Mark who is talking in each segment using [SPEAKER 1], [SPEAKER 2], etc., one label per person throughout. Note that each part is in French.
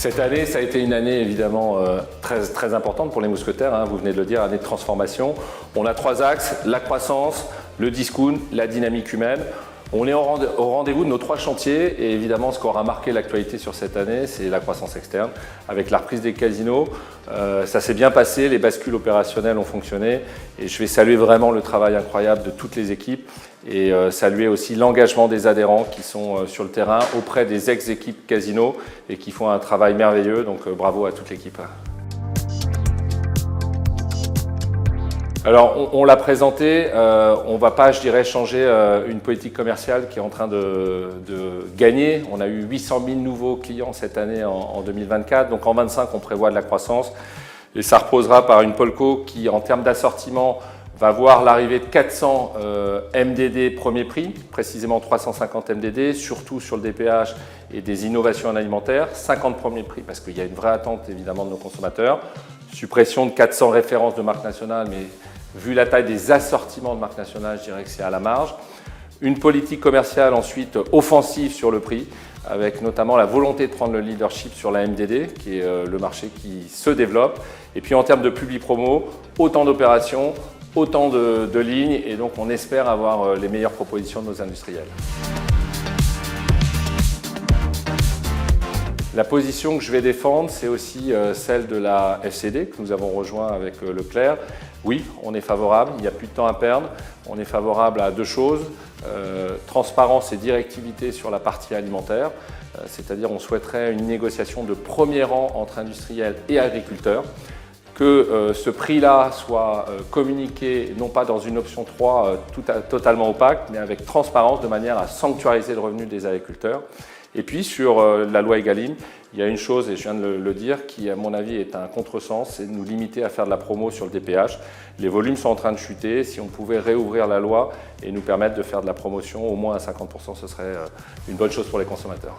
[SPEAKER 1] Cette année, ça a été une année évidemment très importante pour les mousquetaires, hein, vous venez de le dire, année de transformation. On a 3 axes, la croissance, le discount, la dynamique humaine. On est au rendez-vous de nos 3 chantiers et évidemment ce qui aura marqué l'actualité sur cette année, c'est la croissance externe. Avec la reprise des casinos, ça s'est bien passé, les bascules opérationnelles ont fonctionné et je vais saluer vraiment le travail incroyable de toutes les équipes et saluer aussi l'engagement des adhérents qui sont sur le terrain auprès des ex-équipes casinos et qui font un travail merveilleux, donc bravo à toute l'équipe. Alors, on l'a présenté, on ne va pas, je dirais, changer une politique commerciale qui est en train de gagner. On a eu 800 000 nouveaux clients cette année en 2024, donc en 2025, on prévoit de la croissance. Et ça reposera par une Polco qui, en termes d'assortiment, va voir l'arrivée de 400 MDD premier prix, précisément 350 MDD, surtout sur le DPH et des innovations en alimentaire, 50 premiers prix parce qu'il y a une vraie attente évidemment de nos consommateurs, suppression de 400 références de marques nationales, mais vu la taille des assortiments de marques nationales, je dirais que c'est à la marge. Une politique commerciale ensuite offensive sur le prix, avec notamment la volonté de prendre le leadership sur la MDD, qui est le marché qui se développe. Et puis en termes de public promo, autant d'opérations, autant de lignes, et donc on espère avoir les meilleures propositions de nos industriels. La position que je vais défendre, c'est aussi celle de la FCD, que nous avons rejoint avec Leclerc. Oui, on est favorable, il n'y a plus de temps à perdre. On est favorable à 2 choses, transparence et directivité sur la partie alimentaire, c'est-à-dire on souhaiterait une négociation de premier rang entre industriels et agriculteurs, que ce prix-là soit communiqué non pas dans une option 3 totalement opaque, mais avec transparence de manière à sanctuariser le revenu des agriculteurs. Et puis sur la loi Egalim, il y a une chose, et je viens de le dire, qui à mon avis est un contresens, c'est de nous limiter à faire de la promo sur le DPH. Les volumes sont en train de chuter, si on pouvait réouvrir la loi et nous permettre de faire de la promotion au moins à 50%, ce serait une bonne chose pour les consommateurs.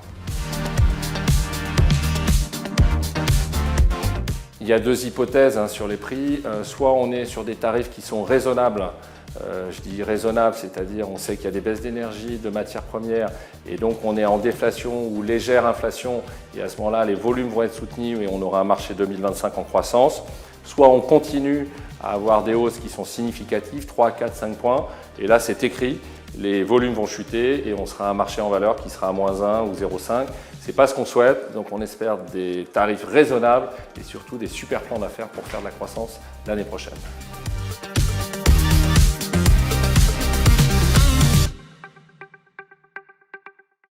[SPEAKER 1] Il y a 2 hypothèses sur les prix, soit on est sur des tarifs qui sont raisonnables. Je dis raisonnable, c'est-à-dire on sait qu'il y a des baisses d'énergie, de matières premières, et donc on est en déflation ou légère inflation, et à ce moment-là, les volumes vont être soutenus et on aura un marché 2025 en croissance. Soit on continue à avoir des hausses qui sont significatives, 3, 4, 5 points, et là c'est écrit, les volumes vont chuter et on sera un marché en valeur qui sera à -1 ou 0,5. Ce n'est pas ce qu'on souhaite, donc on espère des tarifs raisonnables et surtout des super plans d'affaires pour faire de la croissance l'année prochaine.